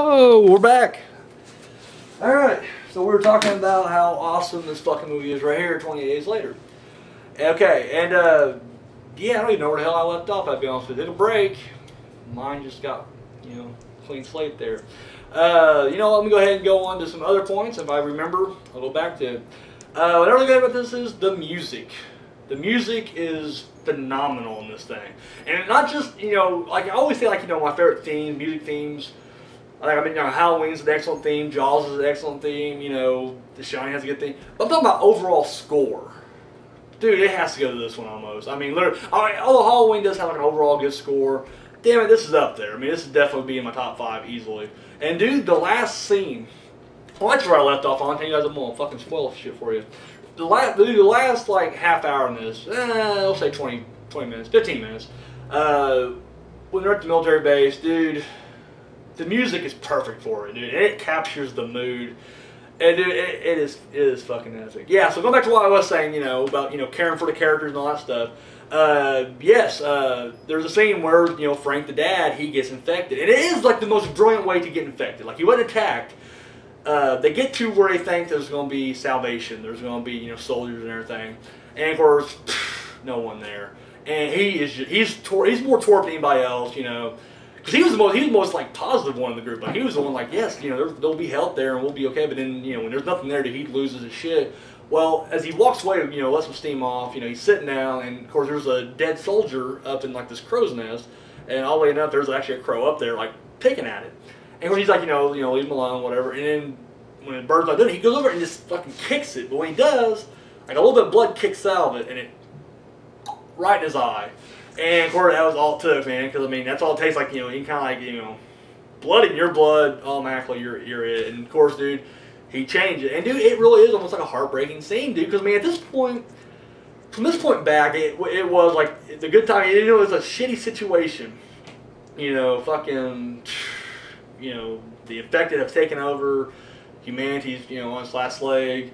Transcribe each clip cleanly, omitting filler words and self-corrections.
Oh, we're back. Alright, so we were talking about how awesome this fucking movie is right here 28 days later. Okay, and yeah, I don't even know where the hell I left off, I'll be honest with you. It'll break. Mine just got, clean slate there. Let me go ahead and go on to some other points. If I remember, I'll go back to it. What I really good about this is the music. The music is phenomenal in this thing. And not just, like I always say, like, my favorite theme, music themes. Like, I mean, Halloween's an excellent theme, Jaws is an excellent theme, The Shining has a good theme. But I'm talking about overall score. Dude, it has to go to this one almost. I mean, literally, although Halloween does have like an overall good score, damn it, this is up there. I mean, this is definitely be in my top 5 easily. And dude, the last scene, well, that's where I left off on. You guys, I'm gonna fucking spoil shit for you. The last like half hour in this, I'll say 20 minutes, 15 minutes, when they're at the military base, dude, the music is perfect for it, dude. It captures the mood. And dude, it is fucking epic. Yeah, so going back to what I was saying, about, caring for the characters and all that stuff. Yes, there's a scene where, Frank the dad, he gets infected. And it is like the most brilliant way to get infected. Like, he wasn't attacked. They get to where they think there's going to be salvation. There's going to be, soldiers and everything. And of course, no one there. And he's more torped than anybody else, Because he was the most like positive one in the group. Like, he was the one like, yes, there'll be help there and we'll be okay. But then, when there's nothing there, he loses his shit. Well, as he walks away, lets some steam off, he's sitting down, and of course there's a dead soldier up in like this crow's nest, and oddly enough, there's actually a crow up there like picking at it. And of course he's like, leave him alone, whatever. And then when the bird's not doing it, he goes over and just fucking kicks it. But when he does, like a little bit of blood kicks out of it, and it right in his eye. And of course that was all it took, man. Because I mean, that's all it takes. Like, you can kind of like, blood in your blood, automatically you're it. And of course, dude, he changed it. And dude, it really is almost like a heartbreaking scene, dude. Because I mean, at this point, from this point back, it was like the good time. It was a shitty situation. Fucking, the infected have taken over. Humanity's, on its last leg.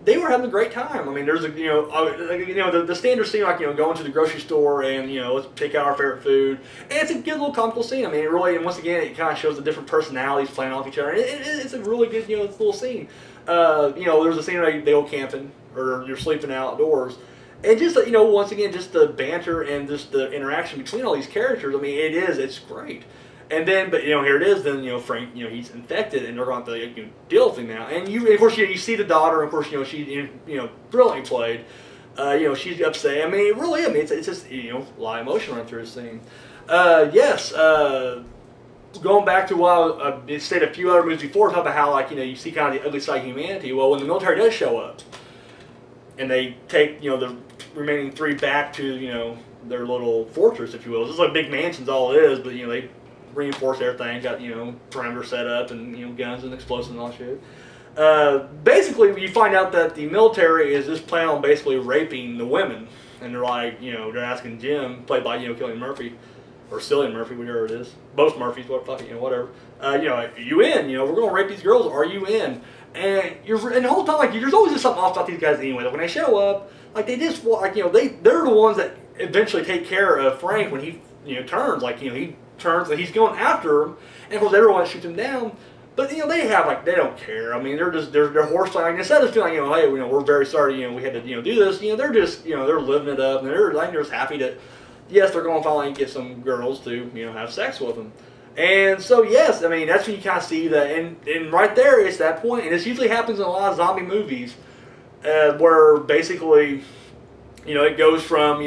They were having a great time. I mean, there's a, the standard scene, like, going to the grocery store and, let's pick out our favorite food. And it's a good little comical scene. I mean, it really, and once again, it kind of shows the different personalities playing off each other. And it's a really good, little scene. There's a scene where they go camping or you're sleeping outdoors. And just, once again, just the banter and just the interaction between all these characters, I mean, it's great. And then, but here it is. Then Frank, he's infected, and they're going to deal with him now. And of course, you see the daughter. And of course, she, brilliantly played. She's upset. I mean, really, it's just a lot of emotion running through this thing. Yes. Going back to what I said a few other movies before, talking about how you see kind of the ugly side of humanity. Well, when the military does show up, and they take the remaining 3 back to their little fortress, if you will. It's just like big mansions, all it is, but they reinforce everything, got, perimeter set up and, guns and explosives and all shit. Basically, you find out that the military is just planning on basically raping the women. And they're like, they're asking Jim, played by, Cillian Murphy, or Cillian Murphy, whatever it is. Both Murphys, whatever. Are you in? We're going to rape these girls, are you in? And the whole time, like, there's always just something off about these guys anyway. Like, when they show up, like, they just, like, they're the ones that eventually take care of Frank when he, turns. Like, he turns and he's going after him, and of course everyone shoots him down. But they have, like, they don't care. I mean, they're horse like, instead of feeling like, hey, we're very sorry, we had to do this. They're just they're living it up, and they're just happy that, yes, they're going to finally get some girls to have sex with them. And so, yes, I mean, that's when you kind of see that, and right there, it's that point, and this usually happens in a lot of zombie movies, where basically, it goes from,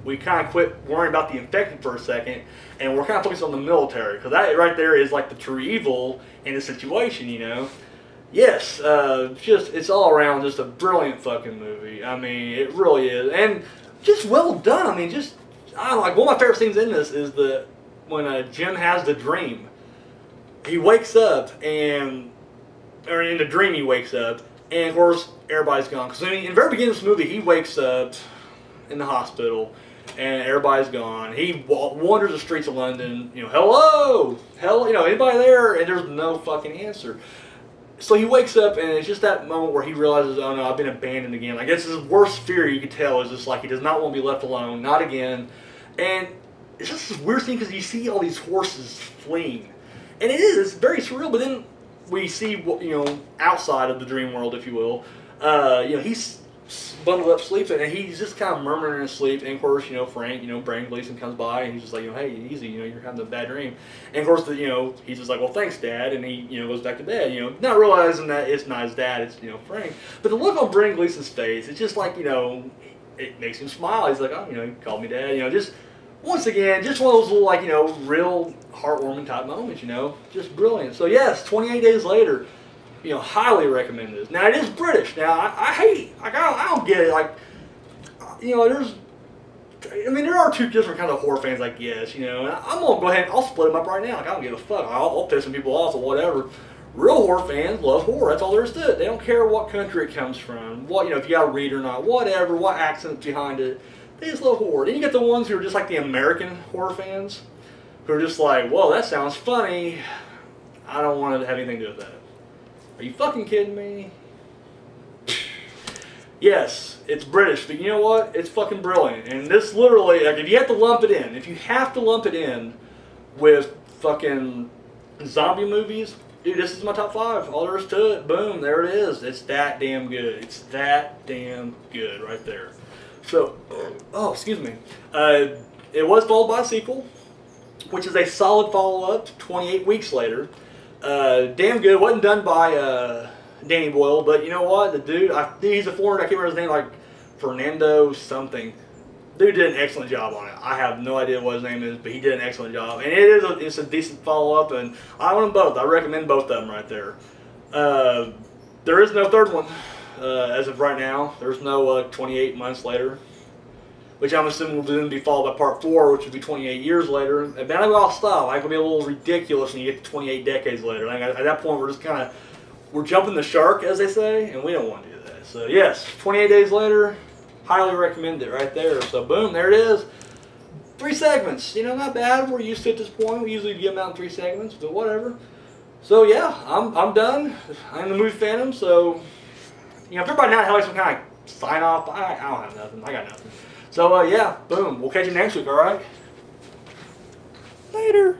we kind of quit worrying about the infected for a second, and we're kind of focused on the military, because that right there is like the true evil in the situation, Yes, it's all around just a brilliant fucking movie. I mean, it really is, and just well done. I mean, I don't know, like, one of my favorite scenes in this is when Jim has the dream. He wakes up, or in the dream he wakes up, and of course everybody's gone. Because in the very beginning of this movie, he wakes up in the hospital, and everybody's gone. He wanders the streets of London, hello, anybody there? And there's no fucking answer. So he wakes up, and it's just that moment where he realizes, oh no, I've been abandoned again. Like, that's his worst fear, you could tell, is just like he does not want to be left alone, not again. And it's just this weird thing, because you see all these horses fleeing. And it is. It's very surreal. But then we see, you know, outside of the dream world, if you will. You know, he's bundled up sleeping, and he's just kind of murmuring in his sleep. And of course, you know, Frank, you know, Brendan Gleeson comes by, and he's just like, you know, hey, easy, you know, you're having a bad dream. And of course, you know, he's just like, well, thanks, Dad, and he, you know, goes back to bed, you know, not realizing that it's not his dad, it's, you know, Frank. But the look on Brendan Gleeson's face, it's just like, you know, it makes him smile. He's like, oh, you know, he called me Dad, you know, just once again, just one of those little, like, you know, real heartwarming type moments, you know, just brilliant. So yes, 28 days later. You know, highly recommend this. Now, it is British. Now, I hate, like, I don't get it. Like, you know, I mean, there are two different kinds of horror fans, I guess, you know. And I'm going to go ahead and I'll split them up right now. Like, I don't give a fuck. I'll piss some people off or whatever. Real horror fans love horror. That's all there is to it. They don't care what country it comes from, what, you know, if you got to read or not, whatever, what accent's behind it. They just love horror. Then you get the ones who are just like the American horror fans, who are just like, whoa, that sounds funny. I don't want to have anything to do with that. Are you fucking kidding me? Yes, it's British, but you know what? It's fucking brilliant. And this literally, like, if you have to lump it in, with fucking zombie movies, dude, this is my top 5. All there is to it. Boom, there it is. It's that damn good. It's that damn good right there. So, oh, excuse me. It was followed by a sequel, which is a solid follow-up 28 weeks later. Damn good. Wasn't done by Danny Boyle, but you know what? The dude, he's a foreigner. I can't remember his name, like Fernando something. Dude did an excellent job on it. I have no idea what his name is, but he did an excellent job. And it's a decent follow-up, and I own them both. I recommend both of them right there. There is no third one as of right now. There's no 28 months later, which I'm assuming will then be followed by part 4, which would be 28 years later. And then I'll stop. It could be a little ridiculous when you get to 28 decades later. Like, at that point, we're just kind of, we're jumping the shark, as they say, and we don't want to do that. So yes, 28 days later, highly recommend it right there. So boom, there it is. 3 segments. You know, not bad. We're used to it at this point. We usually get them out in 3 segments, but whatever. So yeah, I'm done. I'm the movie Phantom. So, you know, if everybody now has some kind of sign off, I don't have nothing. I got nothing. So, yeah, boom. We'll catch you next week, all right? Later.